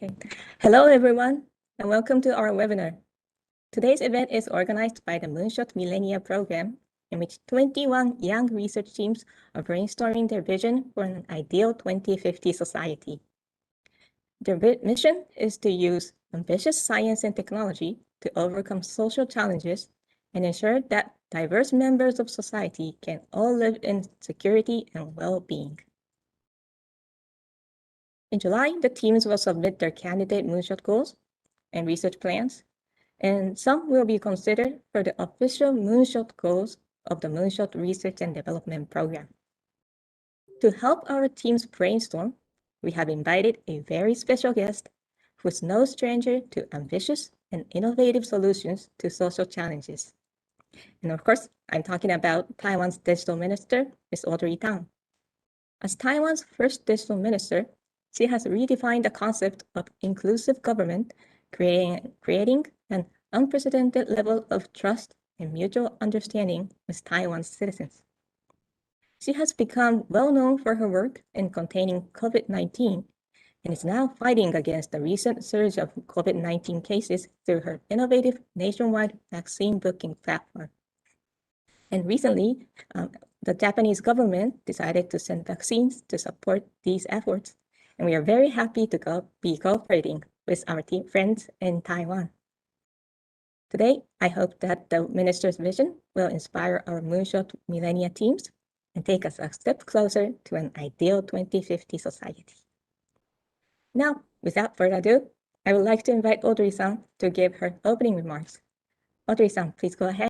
Okay. Hello, everyone, and welcome to our webinar. Today's event is organized by the Moonshot Millennia program, in which 21 young research teams are brainstorming their vision for an ideal 2050 society. Their mission is to use ambitious science and technology to overcome social challenges and ensure that diverse members of society can all live in security and well-being. In July, the teams will submit their candidate moonshot goals and research plans, and some will be considered for the official moonshot goals of the Moonshot Research and Development Program. To help our teams brainstorm, we have invited a very special guest who is no stranger to ambitious and innovative solutions to social challenges. And of course, I'm talking about Taiwan's digital minister, Ms. Audrey Tang. As Taiwan's first digital minister, she has redefined the concept of inclusive government, creating an unprecedented level of trust and mutual understanding with Taiwan's citizens. She has become well known for her work in containing COVID-19 and is now fighting against the recent surge of COVID-19 cases through her innovative nationwide vaccine booking platform. And recently, the Japanese government decided to send vaccines to support these efforts. And we are very happy to be cooperating with our team friends in Taiwan. Today, I hope that the minister's vision will inspire our Moonshot Millennia teams and take us a step closer to an ideal 2050 society. Now, without further ado, I would like to invite Audrey-san to give her opening remarks. Audrey-san, please go ahead.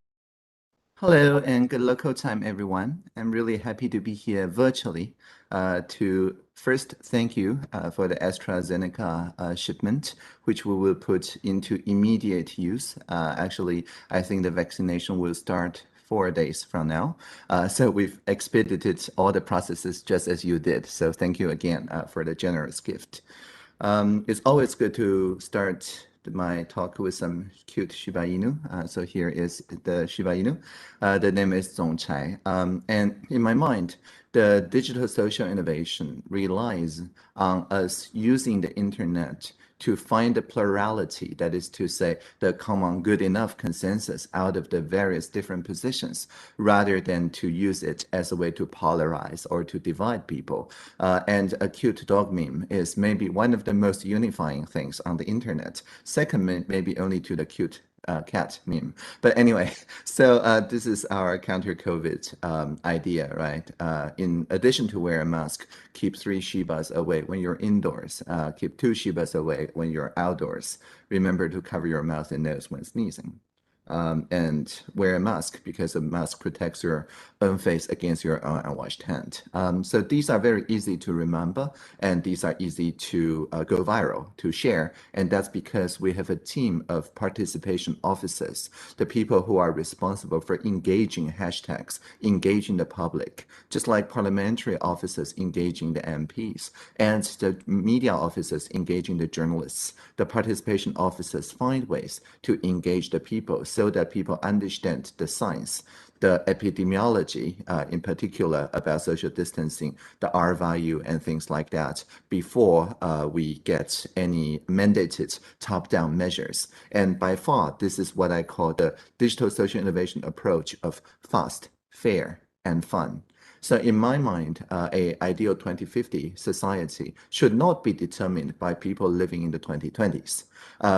Hello and good local time, everyone. I'm really happy to be here virtually to first thank you for the AstraZeneca shipment, which we will put into immediate use. Actually, I think the vaccination will start 4 days from now. So we've expedited all the processes just as you did. So thank you again for the generous gift. It's always good to start my talk with some cute Shiba Inu. So here is the Shiba Inu. The name is 总裁. And in my mind, the digital social innovation relies on us using the internet to find the plurality, that is to say, the common good enough consensus out of the various different positions, rather than to use it as a way to polarize or to divide people. And a cute dog meme is maybe one of the most unifying things on the internet. Second, maybe only to the cute cat meme. But anyway, so this is our counter-COVID idea, right? In addition to wear a mask, keep 3 Shibas away when you're indoors, keep 2 Shibas away when you're outdoors. Remember to cover your mouth and nose when sneezing. And wear a mask because a mask protects your own face against your own unwashed hand. So these are very easy to remember, and these are easy to go viral, to share. And that's because we have a team of participation officers, the people who are responsible for engaging hashtags, engaging the public, just like parliamentary officers engaging the MPs, and the media officers engaging the journalists. The participation officers find ways to engage the people so that people understand the science, the epidemiology, in particular about social distancing, the R value and things like that, before we get any mandated top-down measures. And by far, this is what I call the digital social innovation approach of fast, fair, and fun. So in my mind, a ideal 2050 society should not be determined by people living in the 2020s.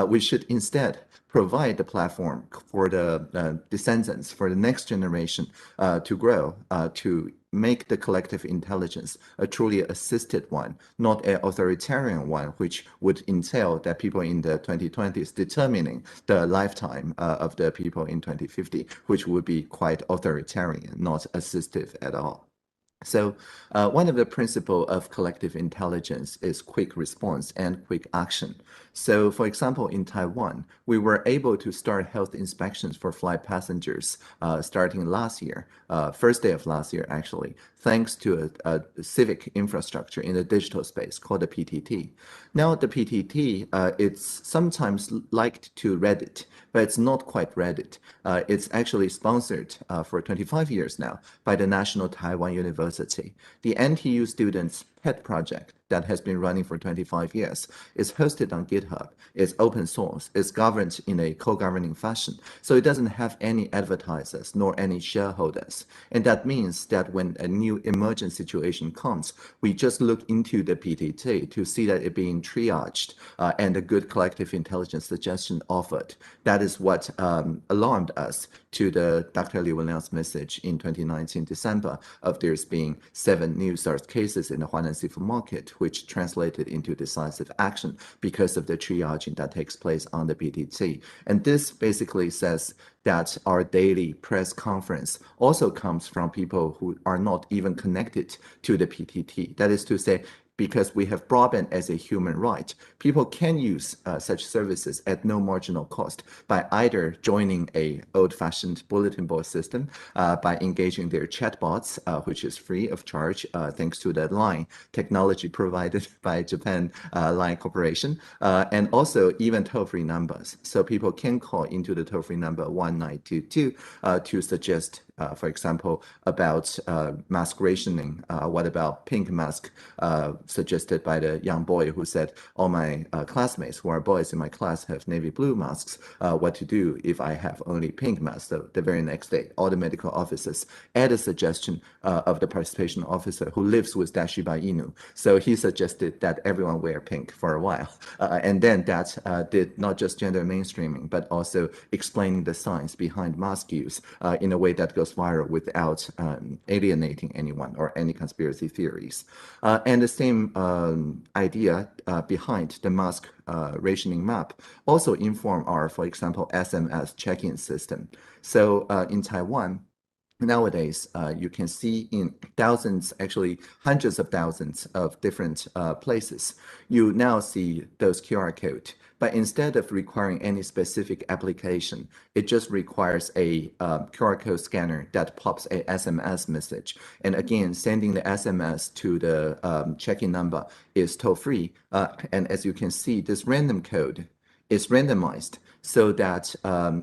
We should instead provide the platform for the descendants, for the next generation to grow, to make the collective intelligence a truly assisted one, not an authoritarian one, which would entail that people in the 2020s determining the lifetime of the people in 2050, which would be quite authoritarian, not assistive at all. So one of the principles of collective intelligence is quick response and quick action. So for example, in Taiwan, we were able to start health inspections for flight passengers starting last year, first day of last year, actually, thanks to a civic infrastructure in the digital space called the PTT. Now the PTT, it's sometimes liked to Reddit, but it's not quite Reddit. It's actually sponsored for 25 years now by the National Taiwan University. The NTU students pet project that has been running for 25 years. It's hosted on GitHub. It's open source. It's governed in a co-governing fashion. So it doesn't have any advertisers nor any shareholders. And that means that when a new emergent situation comes, we just look into the PTT to see that it being triaged and a good collective intelligence suggestion offered. That is what alarmed us to the Dr. Liu Wenliang's message in 2019 December of there's being 7 new SARS cases in the Huanan seafood market, which translated into decisive action because of the triaging that takes place on the PTT. And this basically says that our daily press conference also comes from people who are not even connected to the PTT. That is to say, because we have broadband as a human right, people can use such services at no marginal cost by either joining a old-fashioned bulletin board system, by engaging their chatbots, which is free of charge thanks to the line technology provided by Japan Line Corporation, and also even toll-free numbers. So people can call into the toll-free number 1922 to suggest, for example, about mask rationing. What about pink mask suggested by the young boy who said, all my classmates who are boys in my class have navy blue masks. What to do if I have only pink masks? So the very next day, all the medical officers add a suggestion of the participation officer who lives with that Shiba Inu. So he suggested that everyone wear pink for a while. And then that did not just gender mainstreaming, but also explaining the science behind mask use in a way that goes viral without alienating anyone or any conspiracy theories. And the same idea behind the mask rationing map also inform our, for example, SMS check-in system. So in Taiwan, nowadays, you can see in thousands, actually hundreds of thousands of different places, you now see those QR codes. But instead of requiring any specific application, it just requires a QR code scanner that pops a SMS message. And again, sending the SMS to the check-in number is toll-free. And as you can see, this random code is randomized so that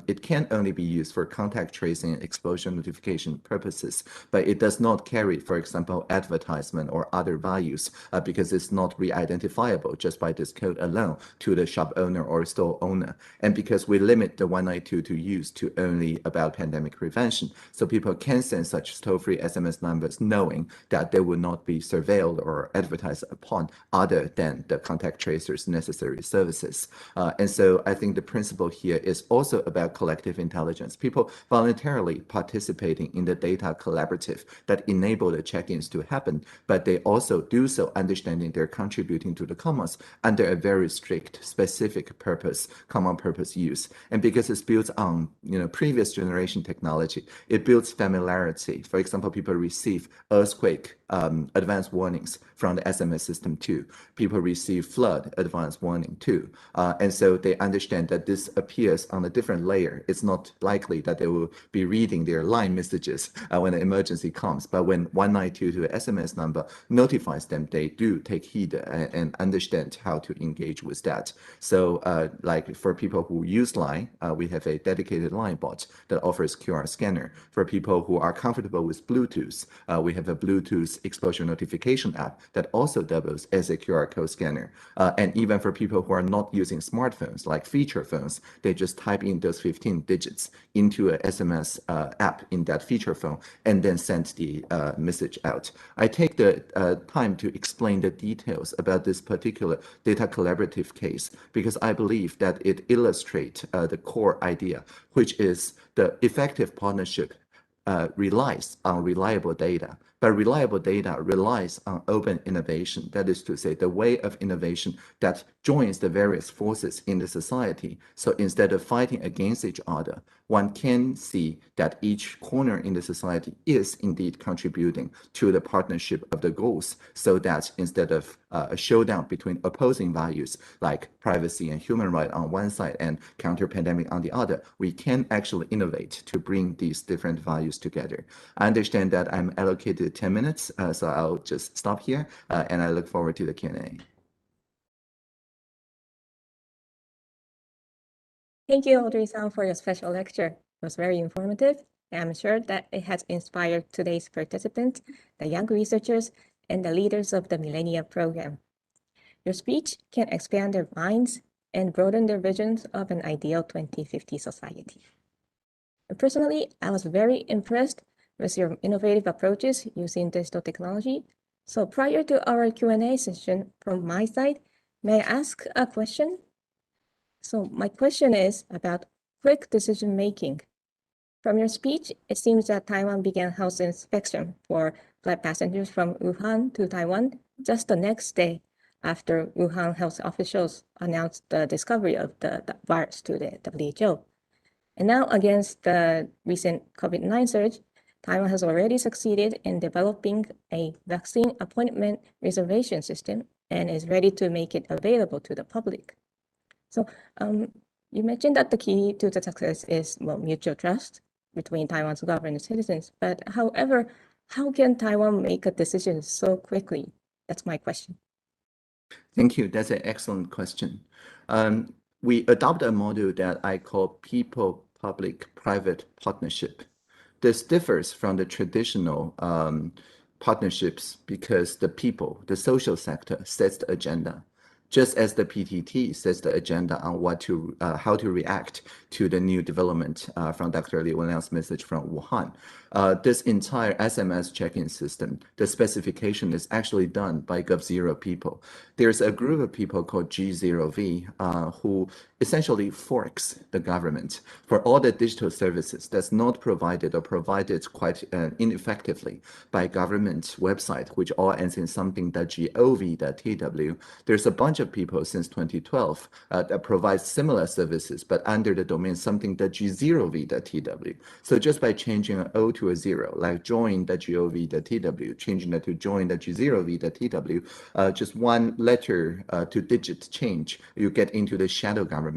it can only be used for contact tracing and exposure notification purposes, but it does not carry, for example, advertisement or other values because it's not re-identifiable just by this code alone to the shop owner or store owner. And because we limit the 192 to use to only about pandemic prevention, so people can send such toll-free SMS numbers knowing that they will not be surveilled or advertised upon other than the contact tracers necessary services. And so I think the principle here is also about collective intelligence, people voluntarily participating in the data collaborative that enable the check-ins to happen, but they also do so understanding they're contributing to the commons under a very strict, specific purpose, common purpose use. And because it's built on previous generation technology, it builds familiarity. For example, people receive earthquake advanced warnings from the SMS system too. People receive flood advanced warning too. And so they understand that this appears on a different layer. It's not likely that they will be reading their line messages when an emergency comes. But when 192 to the SMS number notifies them, they do take heed and understand how to engage with that. So like for people who use Line, we have a dedicated Line bot that offers QR scanner. For people who are comfortable with Bluetooth, we have a Bluetooth exposure notification app that also doubles as a QR code scanner. And even for people who are not using smartphones, like feature phones, they just type in those 15 digits into a SMS app in that feature phone and then send the message out. I take the time to explain the details about this particular data collaborative case because I believe that it illustrates the core idea, which is the effective partnership relies on reliable data. But reliable data relies on open innovation. That is to say, the way of innovation that joins the various forces in the society. So instead of fighting against each other, one can see that each corner in the society is indeed contributing to the partnership of the goals, so that instead of a showdown between opposing values like privacy and human rights on one side and counter-pandemic on the other, we can actually innovate to bring these different values together. I understand that I'm allocated 10 minutes, so I'll just stop here, and I look forward to the Q&A. Thank you, Audrey-san, for your special lecture. It was very informative. I'm sure that it has inspired today's participants, the young researchers, and the leaders of the Millennia Program. Your speech can expand their minds and broaden their visions of an ideal 2050 society. Personally, I was very impressed with your innovative approaches using digital technology. So prior to our Q&A session from my side, may I ask a question? So my question is about quick decision-making. From your speech, it seems that Taiwan began health inspection for flight passengers from Wuhan to Taiwan just the next day after Wuhan health officials announced the discovery of the virus to the WHO. And now, against the recent COVID-19 surge, Taiwan has already succeeded in developing a vaccine appointment reservation system and is ready to make it available to the public. So you mentioned that the key to the success is mutual trust between Taiwan's government and citizens. But however, how can Taiwan make a decision so quickly? That's my question. Thank you. That's an excellent question. We adopt a model that I call people-public-private partnership. This differs from the traditional partnerships because the people, the social sector, sets the agenda, just as the PTT sets the agenda on how to react to the new development from Dr. Li Wenliang's message from Wuhan. This entire SMS check-in system, the specification is actually done by GovZero people. There's a group of people called G0V who essentially forks the government for all the digital services that's not provided or provided quite ineffectively by government website, which all ends in something.gov.tw. There's a bunch of people since 2012 that provide similar services, but under the domain something.g0v.tw. So just by changing an O to a 0, like join.gov.tw, changing that to join.g0v.tw, just one letter to digit change, you get into the shadow government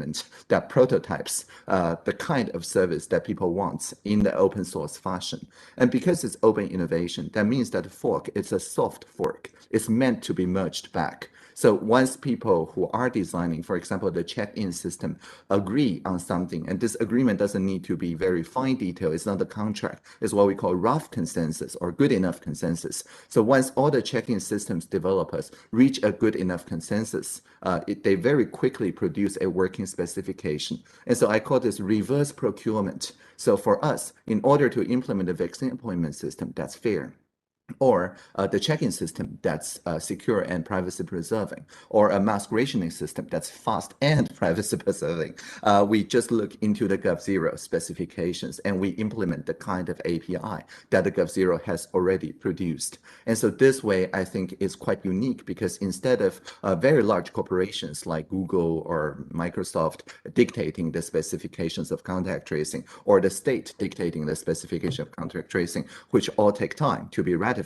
that prototypes the kind of service that people want in the open source fashion. And because it's open innovation, that means that fork is a soft fork. It's meant to be merged back. So once people who are designing, for example, the check-in system, agree on something, and this agreement doesn't need to be very fine detail, it's not a contract, it's what we call rough consensus or good enough consensus. So once all the check-in systems developers reach a good enough consensus, they very quickly produce a working specification. And so I call this reverse procurement. So for us, in order to implement the vaccine appointment system that's fair, or the check-in system that's secure and privacy preserving, or a mask rationing system that's fast and privacy preserving. We just look into the GovZero specifications and we implement the kind of API that the GovZero has already produced. And so this way, I think is quite unique because instead of very large corporations like Google or Microsoft dictating the specifications of contact tracing, or the state dictating the specification of contact tracing, which all take time to be ratified.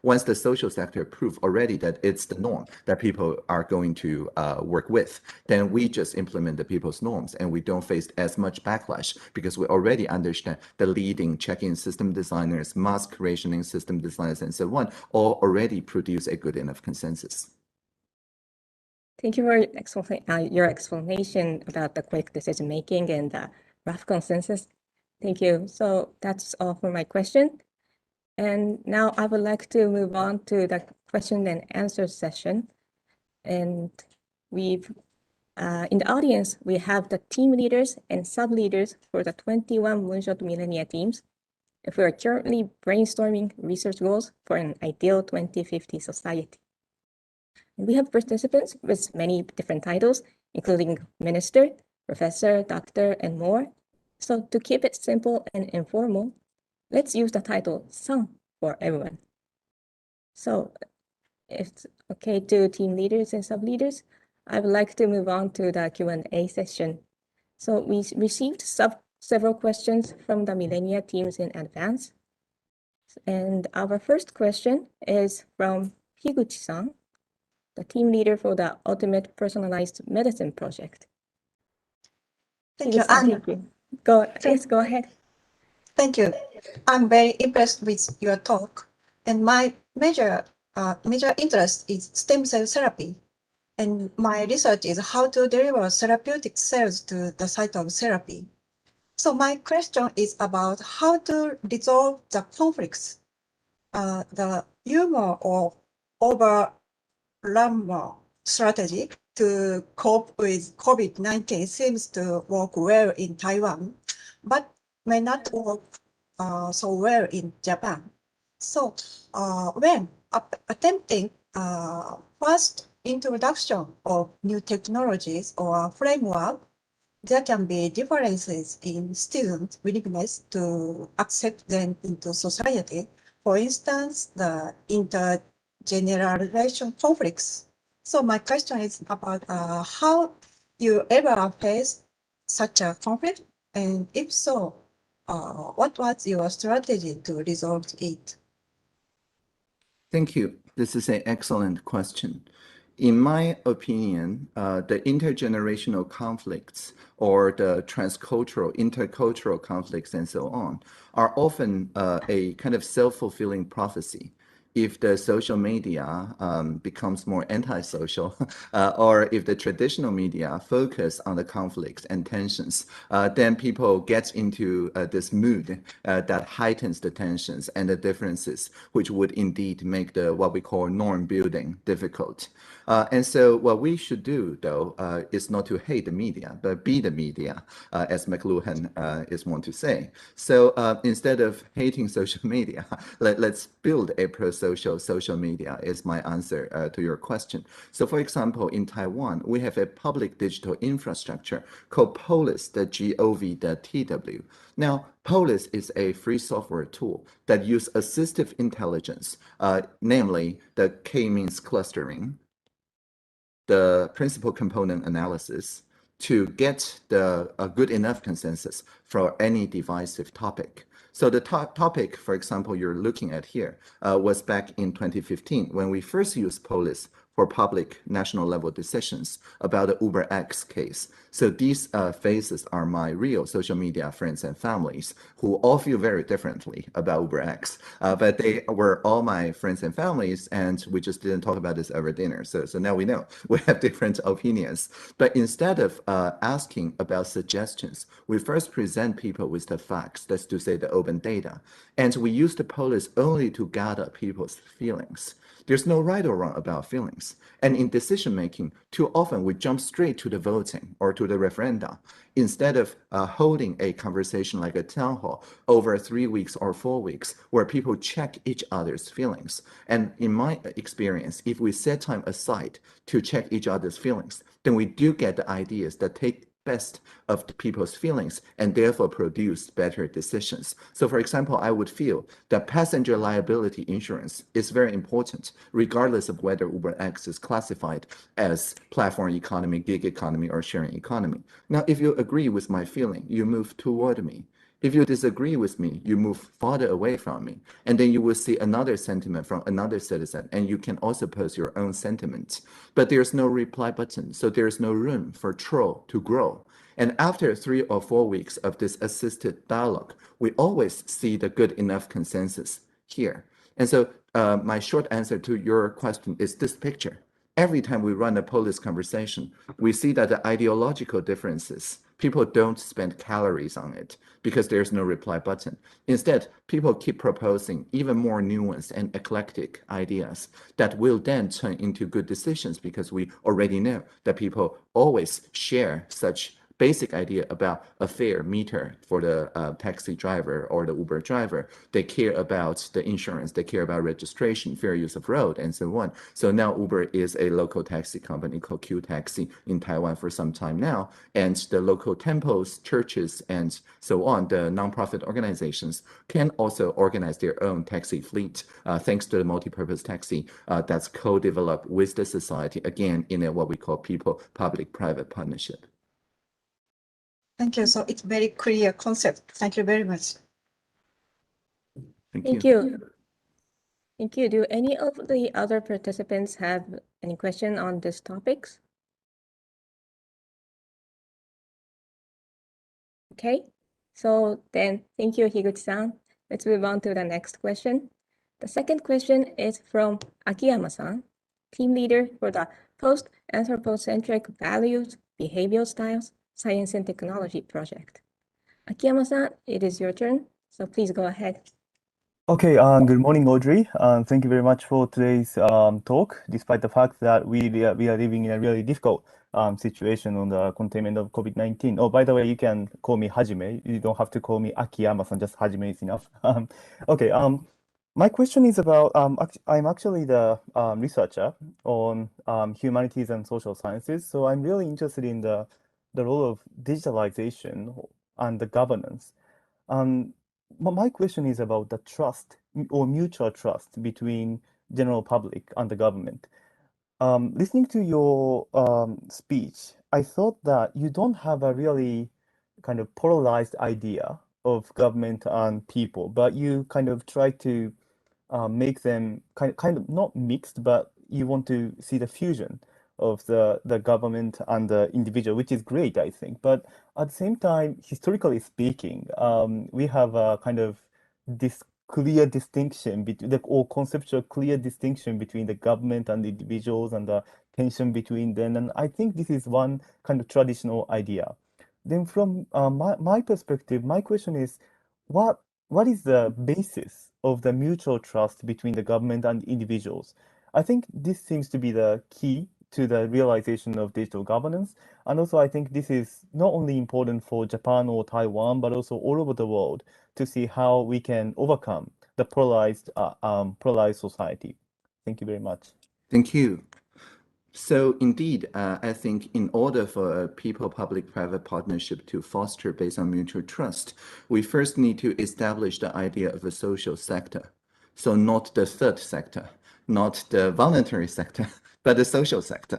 Once the social sector prove already that it's the norm that people are going to work with, then we just implement the people's norms and we don't face as much backlash because we already understand the leading check-in system designers, mask rationing system designers, and so on, all already produce a good enough consensus. Thank you for your explanation about the quick decision-making and the rough consensus. Thank you. So that's all for my question. And now I would like to move on to the question and answer session. And we've, in the audience, we have the team leaders and sub-leaders for the 21 Moonshot Millennia teams. If we are currently brainstorming research goals for an ideal 2050 society. And we have participants with many different titles, including minister, professor, doctor, and more. So to keep it simple and informal, let's use the title Sang for everyone. So if it's okay to team leaders and sub-leaders, I would like to move on to the Q&A session. So we received several questions from the Millennia teams in advance. And our first question is from Higuchi-san, the team leader for the Ultimate Personalized Medicine Project. Thank you, Anna. Thank you. Yes, go ahead. Thank you. I'm very impressed with your talk, and my major interest is stem cell therapy. And my research is how to deliver therapeutic cells to the site of therapy. So my question is about how to resolve the conflicts, the humor of overrun strategy to cope with COVID-19 seems to work well in Taiwan, but may not work so well in Japan. So when attempting first introduction of new technologies or framework, there can be differences in students' willingness to accept them into society. For instance, the intergeneration conflicts. So my question is about how you ever faced such a conflict, and if so, what was your strategy to resolve it? Thank you. This is an excellent question. In my opinion, the intergenerational conflicts or the transcultural, intercultural conflicts and so on are often a kind of self-fulfilling prophecy. If the social media becomes more antisocial, or if the traditional media focus on the conflicts and tensions, then people get into this mood that heightens the tensions and the differences, which would indeed make the what we call norm building difficult. And so what we should do, though, is not to hate the media, but be the media, as McLuhan is wont to say. So instead of hating social media, let's build a pro-social social media is my answer to your question. So for example, in Taiwan, we have a public digital infrastructure called Polis, the gov.tw. Now, Polis is a free software tool that uses assistive intelligence, namely the k-means clustering, the principal component analysis, to get a good enough consensus for any divisive topic. So the topic, for example, you're looking at here was back in 2015 when we first used Polis for public national level decisions about the UberX case. So these faces are my real social media friends and families who all feel very differently about UberX, but they were all my friends and families, and we just didn't talk about this over dinner. So now we know we have different opinions. But instead of asking about suggestions, we first present people with the facts, that's to say the open data. And we use the Polis only to gather people's feelings. There's no right or wrong about feelings. And in decision-making, too often we jump straight to the voting or to the referenda, instead of holding a conversation like a town hall over 3 weeks or 4 weeks, where people check each other's feelings. And in my experience, if we set time aside to check each other's feelings, then we do get the ideas that take best of the people's feelings and therefore produce better decisions. So for example, I would feel that passenger liability insurance is very important, regardless of whether UberX is classified as platform economy, gig economy, or sharing economy. Now, if you agree with my feeling, you move toward me. If you disagree with me, you move farther away from me. And then you will see another sentiment from another citizen, and you can also post your own sentiment. But there's no reply button, so there's no room for troll to grow. And after 3 or 4 weeks of this assisted dialogue, we always see the good enough consensus here. And so my short answer to your question is this picture. Every time we run a Polis conversation, we see that the ideological differences, people don't spend calories on it because there's no reply button. Instead, people keep proposing even more nuanced and eclectic ideas that will then turn into good decisions because we already know that people always share such basic idea about a fair meter for the taxi driver or the Uber driver. They care about the insurance, they care about registration, fair use of road, and so on. So now Uber is a local taxi company called Q Taxi in Taiwan for some time now, and the local temples, churches, and so on, the nonprofit organizations can also organize their own taxi fleet thanks to the multi-purpose taxi that's co-developed with the society, again, in a what we call people-public-private partnership. Thank you. So it's very clear concept. Thank you very much. Thank you. Thank you. Do any of the other participants have any question on these topics? Okay, so then thank you, Higuchi-san. Let's move on to the next question. The second question is from Akiyama-san, team leader for the Post-Anthropocentric Values, Behavioral Styles, Science and Technology project. Akiyama-san, it is your turn, so please go ahead. Okay, good morning, Audrey. Thank you very much for today's talk, despite the fact that we are living in a really difficult situation on the containment of COVID-19. Oh, by the way, you can call me Hajime. You don't have to call me Akiyama-san, just Hajime is enough. Okay, my question is about, I'm actually the researcher on humanities and social sciences, so I'm really interested in the role of digitalization and the governance. My question is about the trust or mutual trust between general public and the government. Listening to your speech, I thought that you don't have a really kind of polarized idea of government and people, but you kind of try to make them kind of not mixed, but you want to see the fusion of the government and the individual, which is great, I think. But at the same time, historically speaking, we have a kind of this clear distinction between or conceptual clear distinction between the government and the individuals and the tension between them. And I think this is one kind of traditional idea. Then from my perspective, my question is, what is the basis of the mutual trust between the government and individuals? I think this seems to be the key to the realization of digital governance. And also, I think this is not only important for Japan or Taiwan, but also all over the world to see how we can overcome the polarized society. Thank you very much. Thank you. So indeed, I think in order for a people-public-private partnership to foster based on mutual trust, we first need to establish the idea of a social sector. So not the third sector, not the voluntary sector, but the social sector,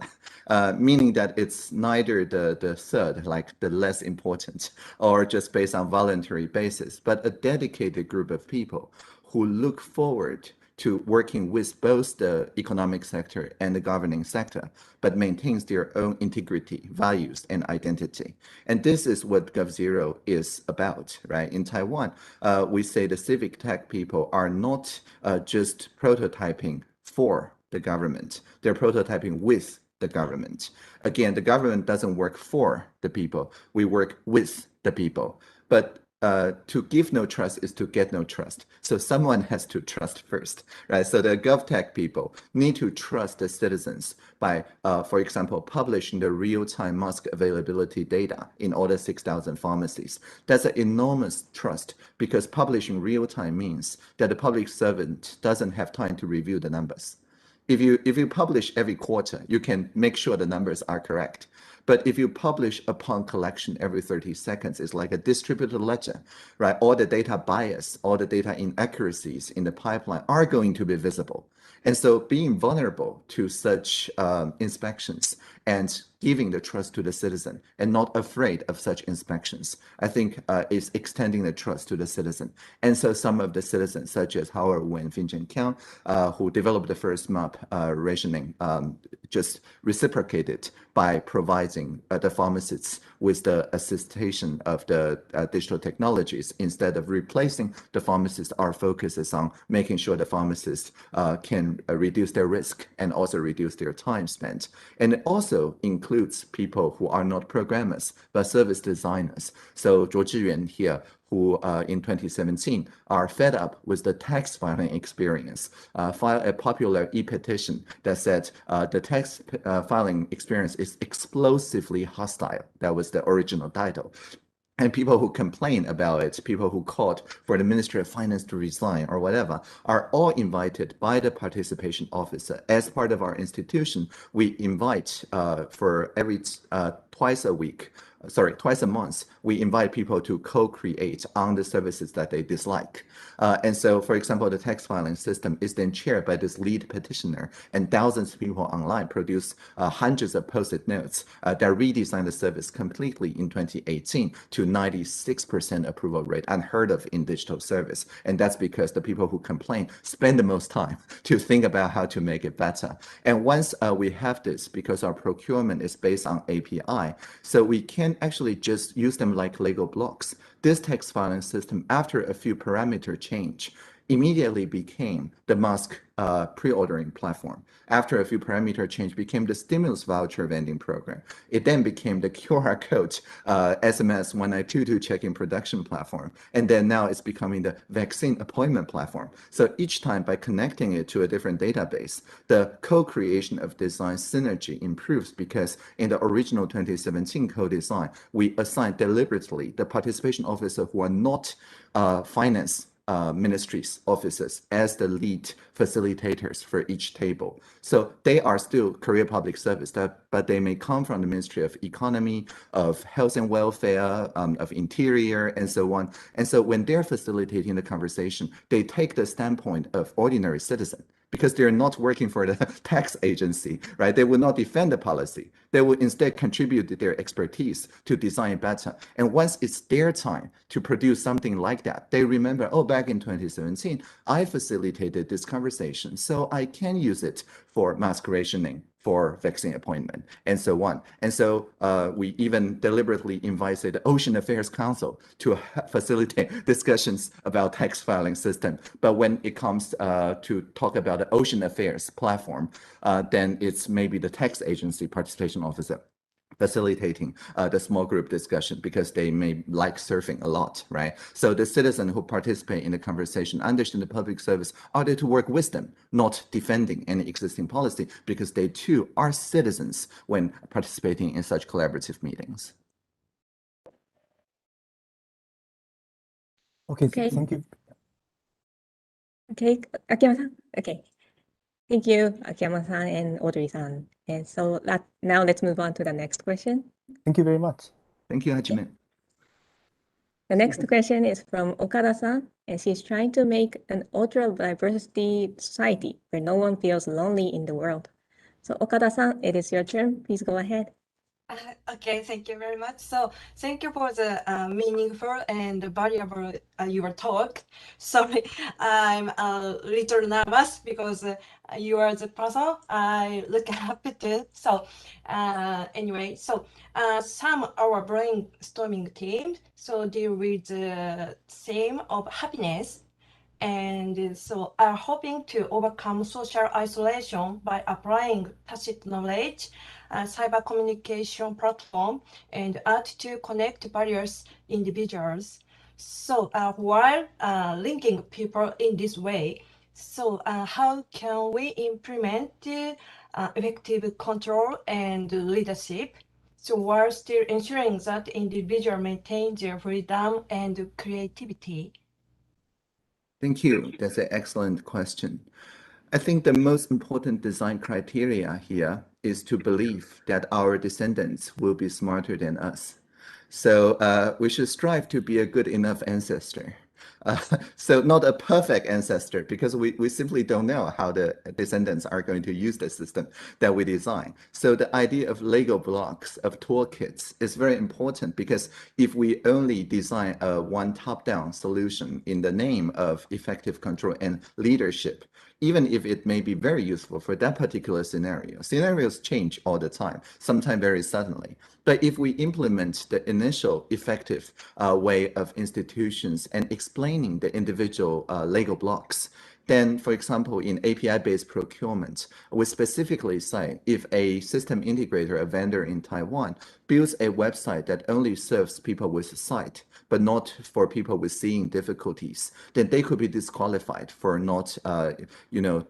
meaning that it's neither the third, like the less important, or just based on voluntary basis, but a dedicated group of people who look forward to working with both the economic sector and the governing sector, but maintains their own integrity, values, and identity. And this is what GovZero is about, right? In Taiwan, we say the civic tech people are not just prototyping for the government, they're prototyping with the government. Again, the government doesn't work for the people, we work with the people. But to give no trust is to get no trust. So someone has to trust first, right? So the GovTech people need to trust the citizens by, for example, publishing the real-time mask availability data in all the 6,000 pharmacies. That's an enormous trust because publishing real-time means that the public servant doesn't have time to review the numbers. If you publish every quarter, you can make sure the numbers are correct. But if you publish upon collection every 30 seconds, it's like a distributed ledger, right? All the data bias, all the data inaccuracies in the pipeline are going to be visible. And so being vulnerable to such inspections and giving the trust to the citizen and not afraid of such inspections, I think is extending the trust to the citizen. And so some of the citizens, such as Howard Wu and Finchen Kiang, who developed the first map rationing, just reciprocated by providing the pharmacists with the assistation of the digital technologies. Instead of replacing the pharmacists, our focus is on making sure the pharmacists can reduce their risk and also reduce their time spent. And it also includes people who are not programmers, but service designers. So Zhuo Zhiyuan here, who in 2017 are fed up with the tax filing experience, filed a popular e-petition that said the tax filing experience is explosively hostile. That was the original title. And people who complain about it, people who called for the Ministry of Finance to resign or whatever, are all invited by the participation officer. As part of our institution, we invite for every twice a month, we invite people to co-create on the services that they dislike. And so, for example, the tax filing system is then chaired by this lead petitioner, and thousands of people online produce hundreds of post-it notes that redesign the service completely in 2018 to 96% approval rate, unheard of in digital service. And that's because the people who complain spend the most time to think about how to make it better. And once we have this, because our procurement is based on API, so we can actually just use them like Lego blocks. This tax filing system, after a few parameter change, immediately became the mask pre-ordering platform. After a few parameter change, became the stimulus voucher vending program. It then became the QR code SMS 1922 check-in production platform. And then now it's becoming the vaccine appointment platform. So each time by connecting it to a different database, the co-creation of design synergy improves because in the original 2017 co-design, we assigned deliberately the participation officer who are not finance ministries officers as the lead facilitators for each table. So they are still career public service, but they may come from the Ministry of Economy, of Health and Welfare, of Interior, and so on. And so when they're facilitating the conversation, they take the standpoint of ordinary citizen, because they're not working for the tax agency, right? They will not defend the policy. They will instead contribute their expertise to design better. And once it's their time to produce something like that, they remember, oh, back in 2017, I facilitated this conversation, so I can use it for mask rationing, for vaccine appointment, and so on. And so we even deliberately invited the Ocean Affairs Council to facilitate discussions about tax filing system. But when it comes to talk about the Ocean Affairs platform, then it's maybe the tax agency participation officer facilitating the small group discussion because they may like surfing a lot, right? So the citizens who participate in the conversation understand the public service are there to work with them, not defending any existing policy, because they too are citizens when participating in such collaborative meetings. Okay, Okay. thank you. Okay, Akiyama-san. Okay. Thank you, Akiyama-san and Audrey-san. And so now let's move on to the next question. Thank you very much. Thank you, Hajime. The next question is from Okada-san, and she's trying to make an ultra-diversity society where no one feels lonely in the world. So Okada-san, it is your turn. Please go ahead. Okay, thank you very much. So thank you for the meaningful and valuable your talk. Sorry, I'm a little nervous because you are the person I look up to. So anyway, so some our brainstorming team so deal with the theme of happiness. And so are hoping to overcome social isolation by applying tacit knowledge, cyber communication platform, and art to connect various individuals. So while linking people in this way, so how can we implement effective control and leadership? So while still ensuring that individual maintain their freedom and creativity? Thank you. That's an excellent question. I think the most important design criteria here is to believe that our descendants will be smarter than us. So we should strive to be a good enough ancestor. So not a perfect ancestor, because we simply don't know how the descendants are going to use the system that we design. So the idea of Lego blocks, of toolkits, is very important, because if we only design a one top-down solution in the name of effective control and leadership, even if it may be very useful for that particular scenario, scenarios change all the time, sometimes very suddenly. But if we implement the initial effective way of institutions and explaining the individual Lego blocks, then, for example, in API-based procurement, we specifically say if a system integrator, a vendor in Taiwan, builds a website that only serves people with sight, but not for people with seeing difficulties, then they could be disqualified for not,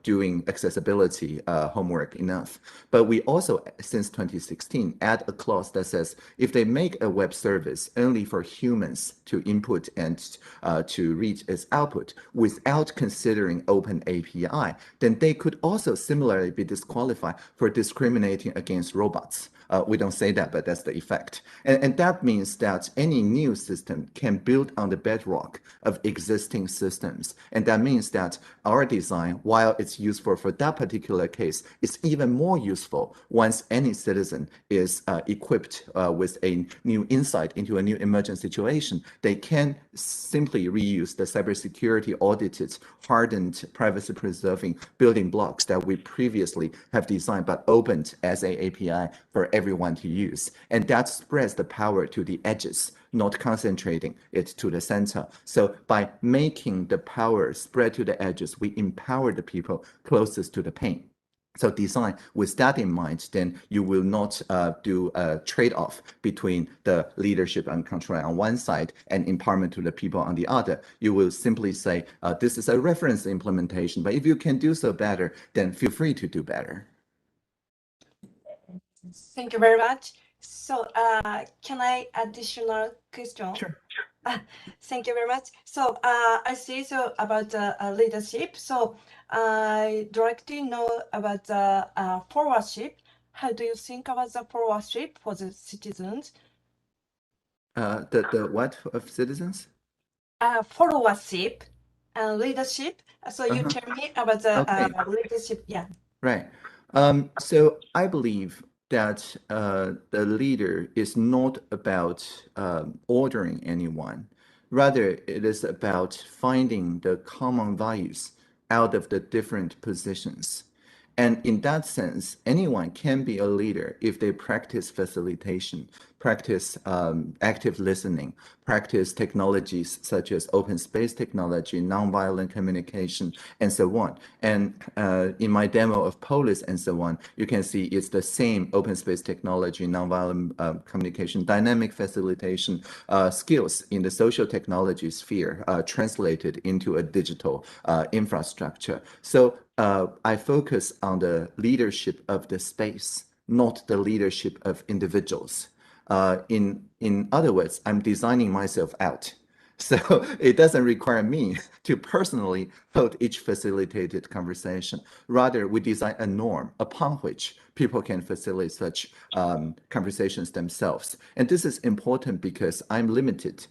doing accessibility homework enough. But we also, since 2016, add a clause that says if they make a web service only for humans to input and to read its output without considering open API, then they could also similarly be disqualified for discriminating against robots. We don't say that, but that's the effect. And that means that any new system can build on the bedrock of existing systems. And that means that our design, while it's useful for that particular case, is even more useful once any citizen is equipped with a new insight into a new emergent situation. They can simply reuse the cybersecurity audited, hardened, privacy-preserving building blocks that we previously have designed but opened as an API for every everyone to use. And that spreads the power to the edges, not concentrating it to the center. So by making the power spread to the edges, we empower the people closest to the pain. So design with that in mind, then you will not do a trade-off between the leadership and control on one side and empowerment to the people on the other. You will simply say, this is a reference implementation, but if you can do so better, then feel free to do better. Thank you very much. So can I additional question? Sure. Thank you very much. So I see so about leadership. So I'd like to know about the followership. How do you think about the followership for the citizens? The what of citizens? Followership and leadership. So you tell me about the leadership. Yeah. Right. So I believe that the leader is not about ordering anyone. Rather, it is about finding the common values out of the different positions. And in that sense, anyone can be a leader if they practice facilitation, practice active listening, practice technologies such as open space technology, nonviolent communication, and so on. And in my demo of Polis and so on, you can see it's the same open space technology, nonviolent communication, dynamic facilitation skills in the social technology sphere translated into a digital infrastructure. So I focus on the leadership of the space, not the leadership of individuals. In other words, I'm designing myself out. So it doesn't require me to personally hold each facilitated conversation. Rather, we design a norm upon which people can facilitate such conversations themselves. And this is important because I'm limited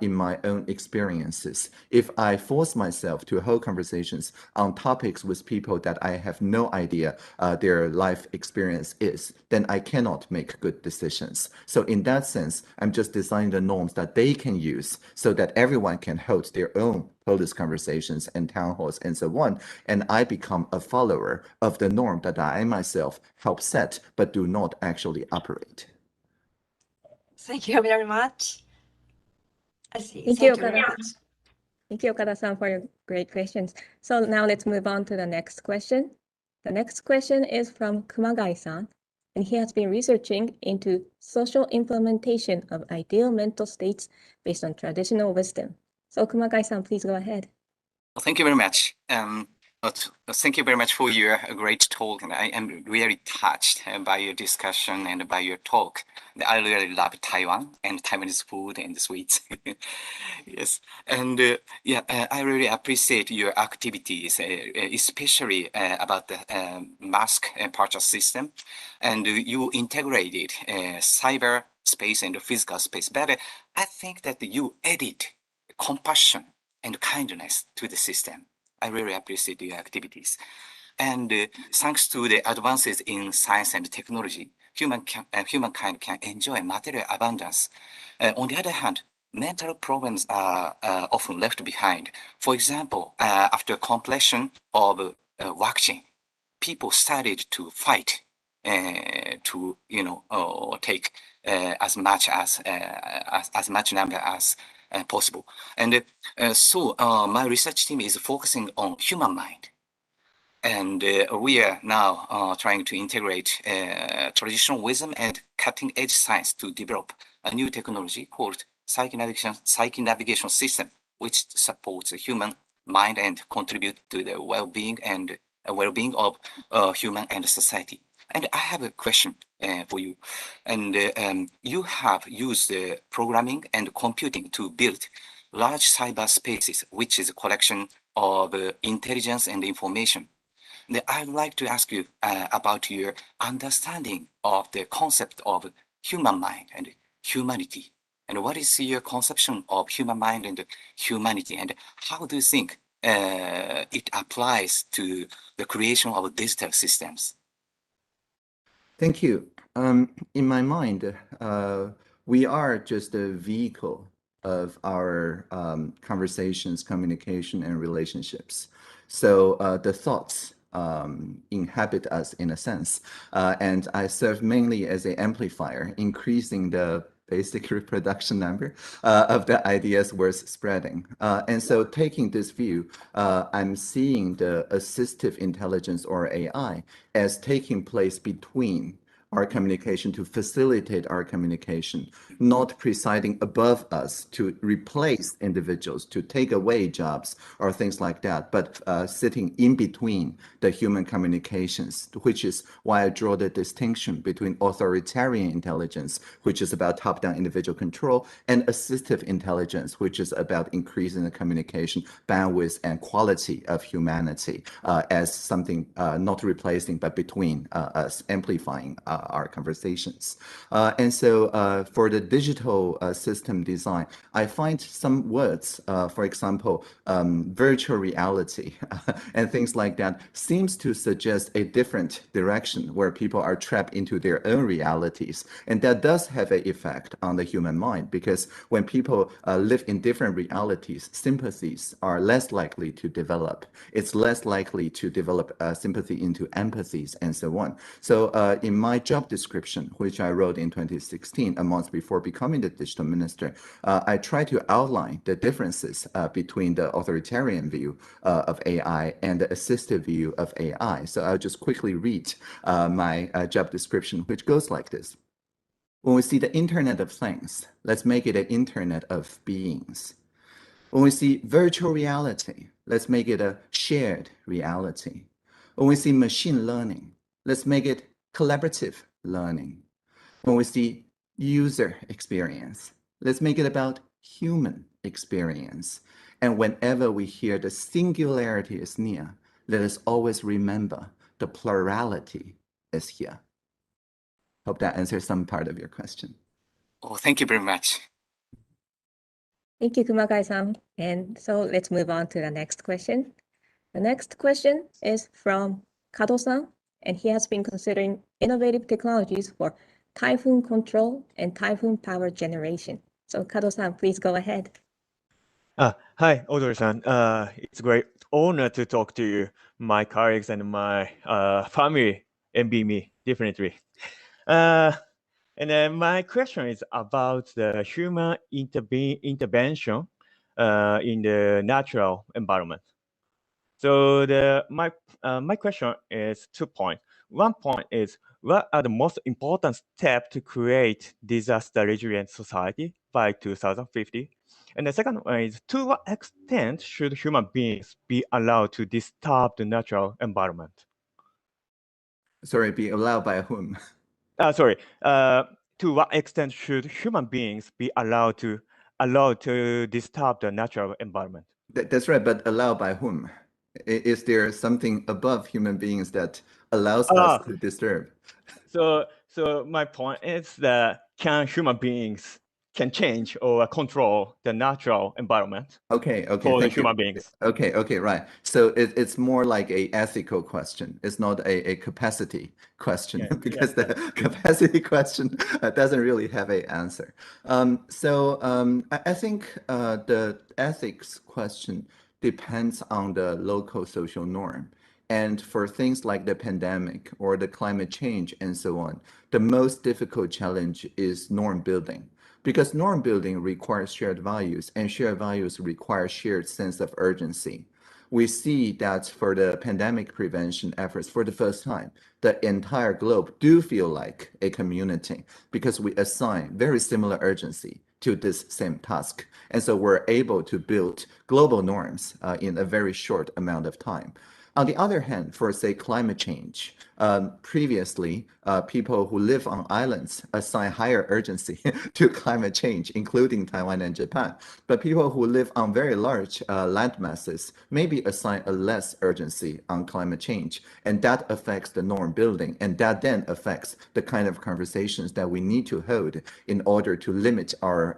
in my own experiences. If I force myself to hold conversations on topics with people that I have no idea their life experience is, then I cannot make good decisions. So in that sense, I'm just designing the norms that they can use so that everyone can hold their own Polis conversations and town halls and so on. And I become a follower of the norm that I myself help set, but do not actually operate. Thank you very much. I see. Thank you, very Okada. much. Thank you, Okada-san, for your great questions. So now let's move on to the next question. The next question is from Kumagai-san, and he has been researching into social implementation of ideal mental states based on traditional wisdom. So Kumagai-san, please go ahead. Well, thank you very much. Thank you very much for your great talk, and I am really touched by your discussion and by your talk. I really love Taiwan and Taiwanese food and sweets. Yes, and I really appreciate your activities, especially about the mask purchase system, and you integrated cyber space and physical space. But I think that you added compassion and kindness to the system. I really appreciate your activities. And thanks to the advances in science and technology, humankind can enjoy material abundance. On the other hand, mental problems are often left behind. For example, after completion of vaccine, people started to fight to take as much number as possible. And so my research team is focusing on human mind. And we are now trying to integrate traditional wisdom and cutting-edge science to develop a new technology called psyche navigation system, which supports the human mind and contribute to the well-being of human and society. And I have a question for you. And you have used programming and computing to build large cyber spaces, which is a collection of intelligence and information. And I'd like to ask you about your understanding of the concept of human mind and humanity. And what is your conception of human mind and humanity? And how do you think it applies to the creation of digital systems? Thank you. In my mind, we are just a vehicle of our conversations, communication, and relationships. So the thoughts inhabit us in a sense. And I serve mainly as an amplifier, increasing the basic reproduction number of the ideas worth spreading. And so taking this view, I'm seeing the assistive intelligence or AI as taking place between our communication to facilitate our communication, not presiding above us to replace individuals, to take away jobs or things like that, but sitting in between the human communications, which is why I draw the distinction between authoritarian intelligence, which is about top-down individual control, and assistive intelligence, which is about increasing the communication bandwidth and quality of humanity as something not replacing, but between us, amplifying our conversations. And so for the digital system design, I find some words, for example, virtual reality and things like that seems to suggest a different direction where people are trapped into their own realities. And that does have an effect on the human mind, because when people live in different realities, sympathies are less likely to develop. It's less likely to develop sympathy into empathies and so on. So in my job description, which I wrote in 2016, a month before becoming the digital minister, I try to outline the differences between the authoritarian view of AI and the assistive view of AI. So I'll just quickly read my job description, which goes like this. When we see the Internet of Things, let's make it an Internet of Beings. When we see virtual reality, let's make it a shared reality. When we see machine learning, let's make it collaborative learning. When we see user experience, let's make it about human experience. And whenever we hear the singularity is near, let us always remember the plurality is here. Hope that answers some part of your question. Oh, thank you very much. Thank you, Kumagai-san. And so let's move on to the next question. The next question is from Kado-san, and he has been considering innovative technologies for typhoon control and typhoon power generation. So Kado-san, please go ahead. Hi, Audrey-san. It's a great honor to talk to you, my colleagues and my family envy me, definitely. And then my question is about the human intervention in the natural environment. So my question is 2 points. 1 point is, what are the most important steps to create disaster resilient society by 2050? And the second one is, to what extent should human beings be allowed to disturb the natural environment? Sorry, be allowed by whom? To what extent should human beings be allowed to disturb the natural environment? That's right, but allowed by whom? Is there something above human beings that allows us to disturb? So my point is that human beings can change or control the natural environment for the human beings. Okay, right. So it's more like a ethical question. It's not a capacity question, because the capacity question doesn't really have an answer. I think the ethics question depends on the local social norm. And for things like the pandemic or the climate change and so on, the most difficult challenge is norm building, because norm building requires shared values, and shared values require shared sense of urgency. We see that for the pandemic prevention efforts, for the first time, the entire globe do feel like a community, because we assign very similar urgency to this same task. And so we're able to build global norms in a very short amount of time. On the other hand, for say climate change, previously people who live on islands assign higher urgency to climate change, including Taiwan and Japan. But people who live on very large land masses maybe assign a less urgency on climate change, and that affects the norm building, and that then affects the kind of conversations that we need to hold in order to limit our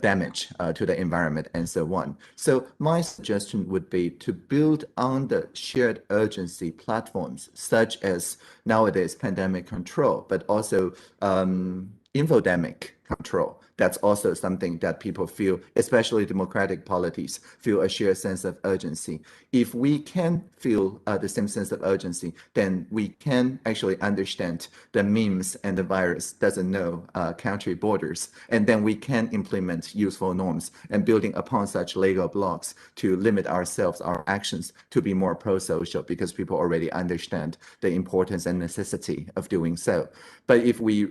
damage to the environment and so on. So my suggestion would be to build on the shared urgency platforms, such as nowadays pandemic control, but also infodemic control. That's also something that people feel, especially democratic polities, feel a shared sense of urgency. If we can feel the same sense of urgency, then we can actually understand the memes and the virus doesn't know country borders. And then we can implement useful norms and building upon such Lego blocks to limit ourselves, our actions to be more pro-social because people already understand the importance and necessity of doing so. But if we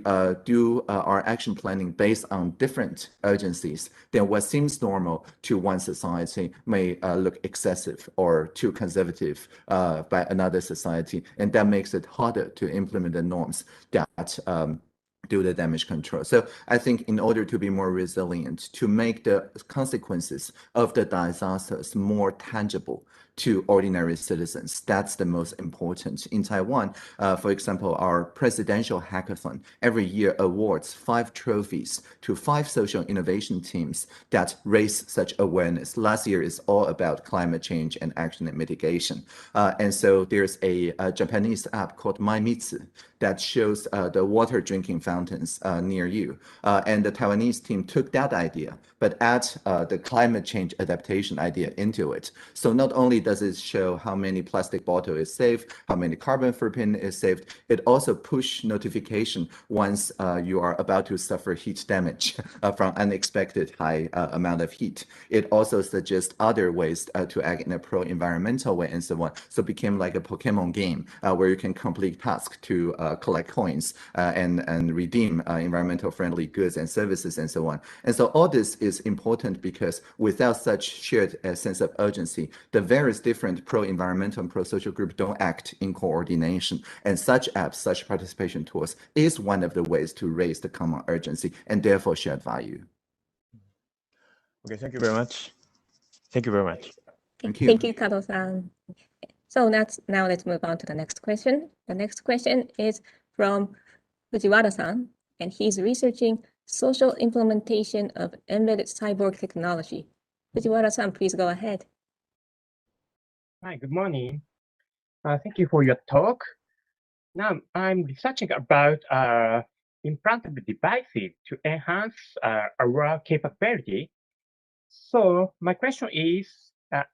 do our action planning based on different urgencies, then what seems normal to one society may look excessive or too conservative by another society. And that makes it harder to implement the norms that do the damage control. So I think in order to be more resilient, to make the consequences of the disasters more tangible to ordinary citizens, that's the most important. In Taiwan, for example, our presidential hackathon every year awards 5 trophies to 5 social innovation teams that raise such awareness. Last year is all about climate change and action and mitigation. And so there's a Japanese app called MyMitsu that shows the water drinking fountains near you. And the Taiwanese team took that idea, but add the climate change adaptation idea into it. So not only does it show how many plastic bottle is saved, how many carbon footprint is saved, it also push notification once you are about to suffer heat damage from unexpected high amount of heat. It also suggests other ways to act in a pro-environmental way and so on. So it became like a Pokemon game where you can complete tasks to collect coins and redeem environmental friendly goods and services and so on. And so all this is important because without such shared sense of urgency, the various different pro-environmental and pro-social groups don't act in coordination. And such apps, such participation tools is one of the ways to raise the common urgency and therefore shared value. Okay, thank you very much. Thank you very much. Thank you. Thank you, Kato-san. So now let's move on to the next question. The next question is from Fujiwara-san, and he's researching social implementation of embedded cyborg technology. Fujiwara-san, please go ahead. Hi, good morning. Thank you for your talk. Now I'm researching about implantable devices to enhance our capability. So my question is,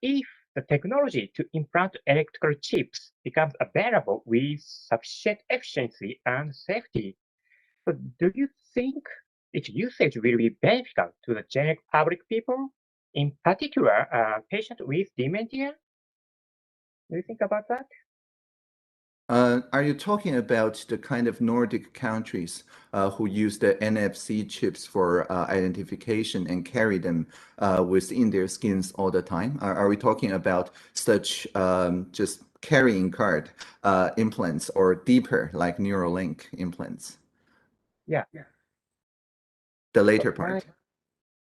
if the technology to implant electrical chips becomes available with sufficient efficiency and safety, so do you think its usage will be beneficial to the general public people, in particular patients with dementia? Do you think about that? Are you talking about the kind of Nordic countries who use the NFC chips for identification and carry them within their skins all the time? Are we talking about such just carrying card implants or deeper like Neuralink implants? Yeah. The later part.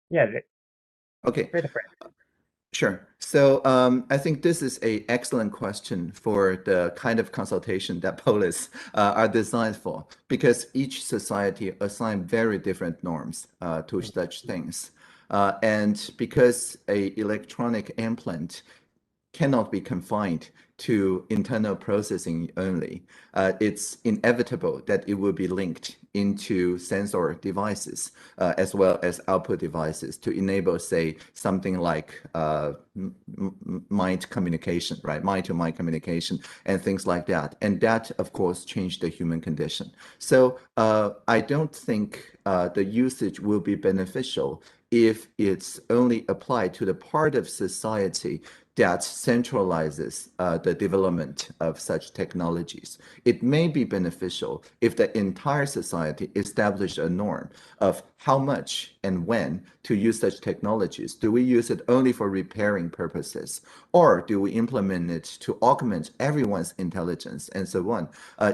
Yeah. Okay. Sure. So I think this is an excellent question for the kind of consultation that police are designed for, because each society assign very different norms to such things. And because an electronic implant cannot be confined to internal processing only, it's inevitable that it will be linked into sensor devices as well as output devices to enable, say, something like mind communication, right? Mind-to-mind communication and things like that. And that, of course, changed the human condition. So I don't think the usage will be beneficial if it's only applied to the part of society that centralizes the development of such technologies. It may be beneficial if the entire society established a norm of how much and when to use such technologies. Do we use it only for repairing purposes, or do we implement it to augment everyone's intelligence and so on?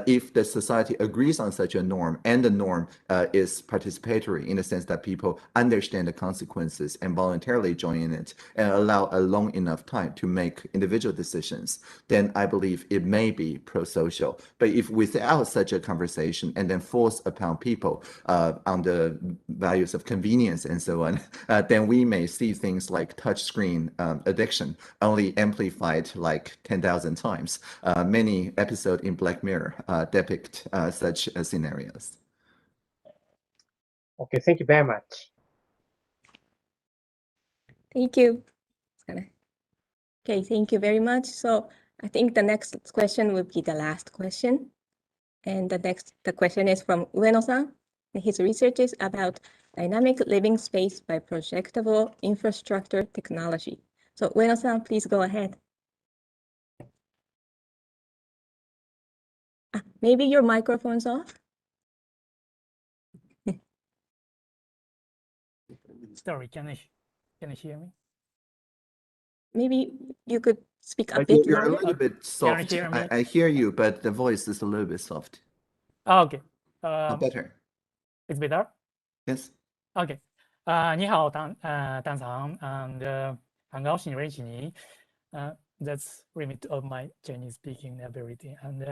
If the society agrees on such a norm and the norm is participatory in the sense that people understand the consequences and voluntarily join in it and allow a long enough time to make individual decisions, then I believe it may be pro-social. But if without such a conversation and then force upon people on the values of convenience and so on, then we may see things like touchscreen addiction only amplified like 10,000 times. Many episodes in Black Mirror depict such scenarios. Okay, thank you very much. Thank you. Okay, thank you very much. So I think the next question will be the last question. And the question is from Ueno-san. His research is about dynamic living space by projectable infrastructure technology. So Ueno-san, please go ahead. Maybe your microphone's off? Sorry, can you hear me? Maybe you could speak a bit You're a louder. little bit soft. hear me? I hear you, but the voice is a little bit soft. Oh, okay. Better. It's better? Yes. Okay. 你好，蛋长 and 很高兴认识你。That's limit of my Chinese speaking ability, and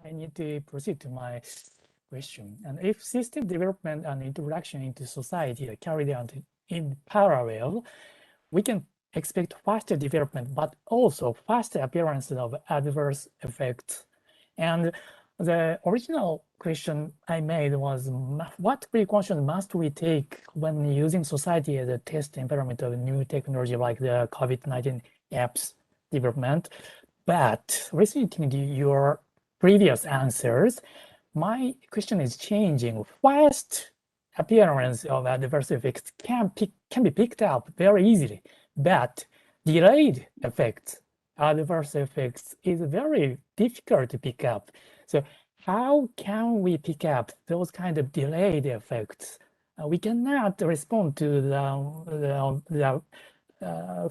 I need to proceed to my question. And if system development and introduction into society are carried out in parallel, we can expect faster development, but also faster appearance of adverse effects. And the original question I made was, what precautions must we take when using society as a test environment of new technology like the COVID-19 apps development? But listening to your previous answers, my question is changing. Fast appearance of adverse effects can be picked up very easily, but delayed effects, adverse effects, is very difficult to pick up. So how can we pick up those kind of delayed effects? We cannot respond to the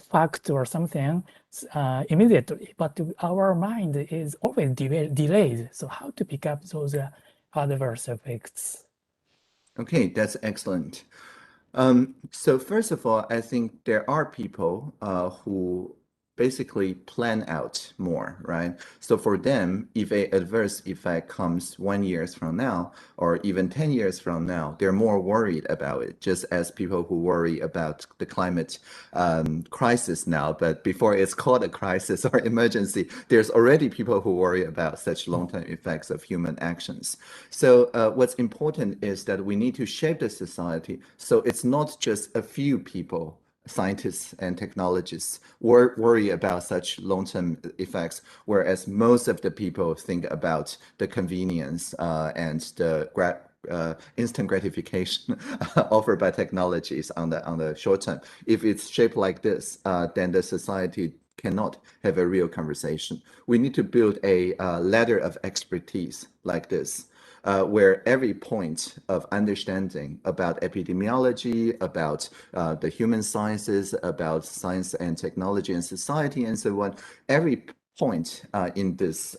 fact or something immediately, but our mind is always delayed. So how to pick up those adverse effects? Okay, that's excellent. So first of all, I think there are people who basically plan out more, right? So for them, if an adverse effect comes 1 year from now, or even 10 years from now, they're more worried about it, just as people who worry about the climate crisis now, but before it's called a crisis or emergency, there's already people who worry about such long-term effects of human actions. So what's important is that we need to shape the society so it's not just a few people, scientists and technologists, worry about such long-term effects, whereas most of the people think about the convenience and the instant gratification offered by technologies on the short term. If it's shaped like this, then the society cannot have a real conversation. We need to build a ladder of expertise like this, where every point of understanding about epidemiology, about the human sciences, about science and technology and society and so on, every point in this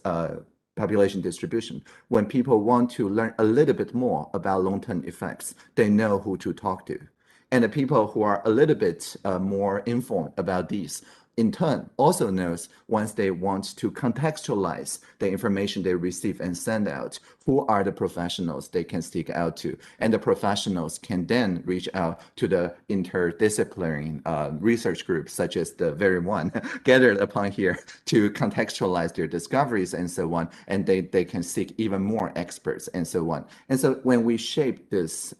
population distribution, when people want to learn a little bit more about long-term effects, they know who to talk to. And the people who are a little bit more informed about these, in turn, also knows once they want to contextualize the information they receive and send out, who are the professionals they can seek out to. And the professionals can then reach out to the interdisciplinary research groups, such as the very one gathered upon here, to contextualize their discoveries and so on. And they can seek even more experts and so on. And so when we shape this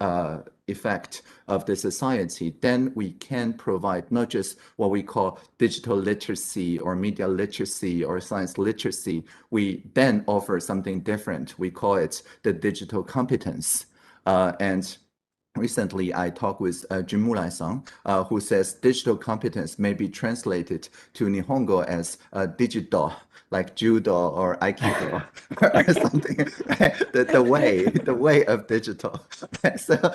effect of the society, then we can provide not just what we call digital literacy or media literacy or science literacy. We then offer something different. We call it the digital competence. And recently, I talked with Jun.8, who says digital competence may be translated to Nihongo as digital, like judo or aikido or something. the way of digital. So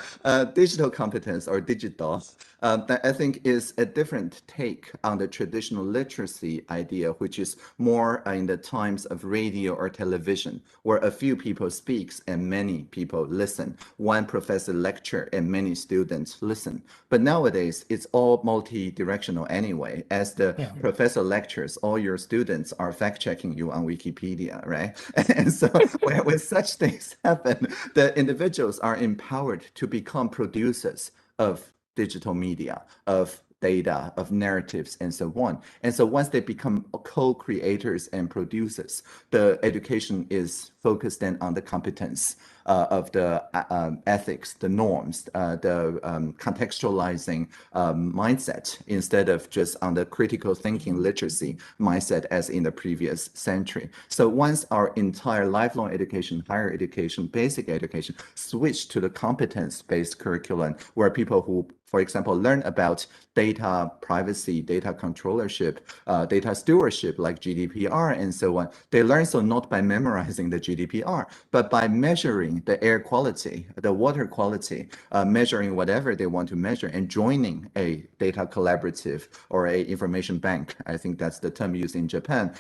digital competence or digital, that I think is a different take on the traditional literacy idea, which is more in the times of radio or television, where a few people speaks and many people listen. One professor lecture and many students listen. But nowadays, it's all multi-directional anyway. As the professor lectures, all your students are fact-checking you on Wikipedia, right? And so when such things happen, the individuals are empowered to become producers of digital media, of data, of narratives, and so on. And so once they become co-creators and producers, the education is focused then on the competence of the ethics, the norms, the contextualizing mindset, instead of just on the critical thinking literacy mindset as in the previous century. So once our entire lifelong education, higher education, basic education switch to the competence-based curriculum, where people who, for example, learn about data privacy, data controllership, data stewardship like GDPR and so on, they learn so not by memorizing the GDPR, but by measuring the air quality, the water quality, measuring whatever they want to measure and joining a data collaborative or a information bank. I think that's the term used in Japan.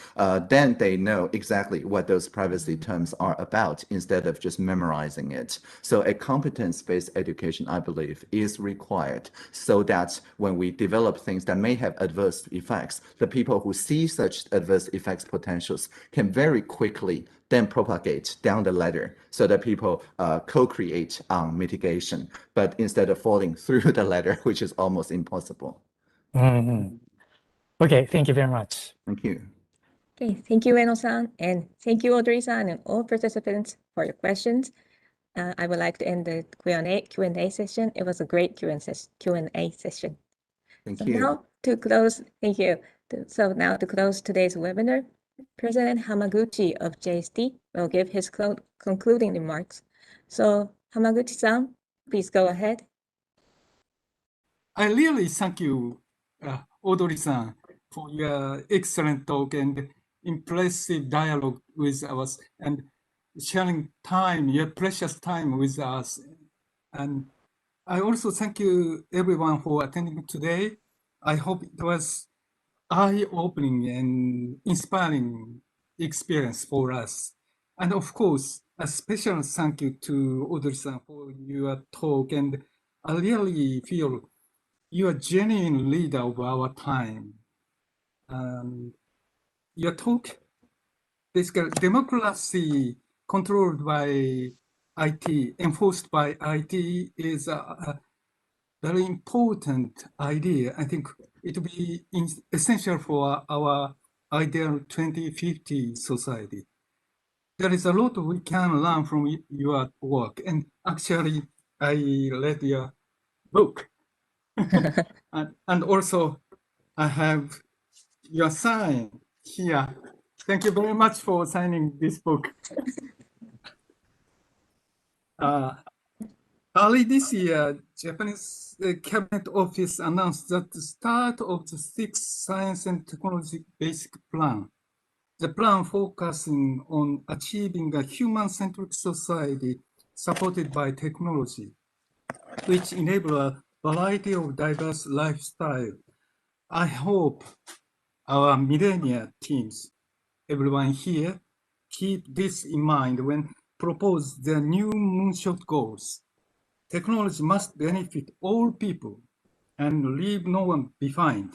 Then they know exactly what those privacy terms are about instead of just memorizing it. So a competence-based education, I believe, is required so that when we develop things that may have adverse effects, the people who see such adverse effects potentials can very quickly then propagate down the ladder so that people co-create on mitigation, but instead of falling through the ladder, which is almost impossible. Okay, thank you very much. Thank you. Okay, thank you, Ueno-san, and thank you, Audrey-san, and all participants for your questions. I would like to end the Q&A session. It was a great Q&A session. Thank you. Now to close, thank you. So now to close today's webinar, President Hamaguchi of JST will give his concluding remarks. So Hamaguchi-san, please go ahead. I really thank you, Audrey-san, for your excellent talk and impressive dialogue with us and sharing time, your precious time with us. And I also thank you everyone for attending today. I hope it was eye-opening and inspiring experience for us. And of course, a special thank you to Audrey-san for your talk. And I really feel you are a genuine leader of our time. Your talk, basically democracy controlled by IT, enforced by IT is a very important idea. I think it will be essential for our ideal 2050 society. There is a lot we can learn from your work. And actually, I read your book. and also, I have your sign here. Thank you very much for signing this book. Early this year, Japanese Cabinet Office announced that the start of the 6th Science and Technology Basic Plan, the plan focusing on achieving a human-centric society supported by technology, which enable a variety of diverse lifestyle. I hope our millennia teams, everyone here, keep this in mind when propose their new moonshot goals. Technology must benefit all people and leave no one behind.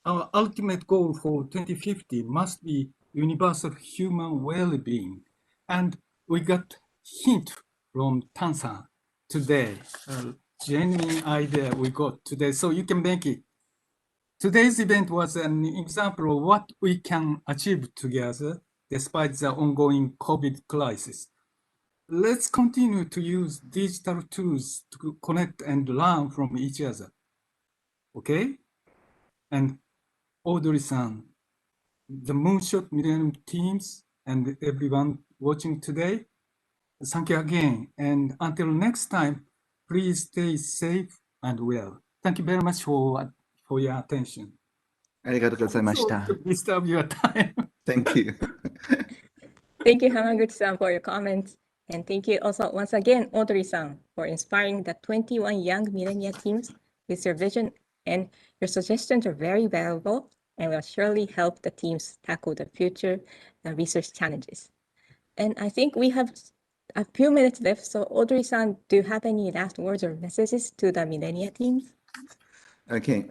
Our ultimate goal for 2050 must be universal human well-being. And we got hint from Tang-san today, a genuine idea we got today, so you can make it. Today's event was an example of what we can achieve together despite the ongoing COVID crisis. Let's continue to use digital tools to connect and learn from each other. Okay? And Audrey-san, the Moonshot Millennium teams, and everyone watching today, thank you again. And until next time, please stay safe and well. Thank you very much for your attention. ありがとうございました。 To disturb your time. Thank you. Thank you, Hamaguchi-san, for your comments. And thank you also once again, Audrey-san, for inspiring the 21 young millennia teams with your vision. And your suggestions are very valuable and will surely help the teams tackle the future research challenges. And I think we have a few minutes left. So Audrey-san, do you have any last words or messages to the millennia teams? Okay,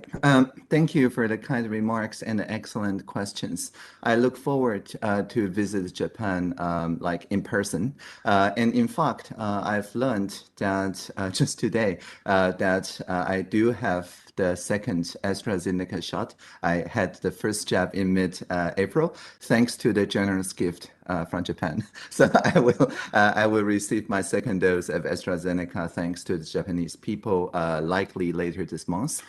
thank you for the kind remarks and the excellent questions. I look forward to visit Japan like in person. And in fact, I've learned that just today that I do have the second AstraZeneca shot. I had the first jab in mid-April, thanks to the generous gift from Japan. So I will receive my second dose of AstraZeneca thanks to the Japanese people, likely later this month,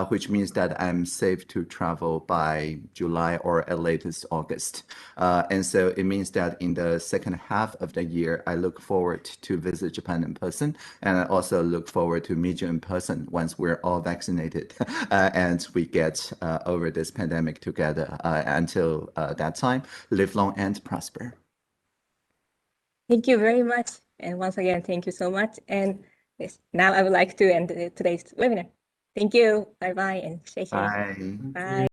which means that I'm safe to travel by July or at latest August. And so it means that in the second half of the year, I look forward to visit Japan in person, and I also look forward to meet you in person once we're all vaccinated and we get over this pandemic together. Until that time, live long and prosper. Thank you very much. And once again, thank you so much. And yes, now I would like to end today's webinar. Thank you. Bye-bye and stay safe. Bye. Bye.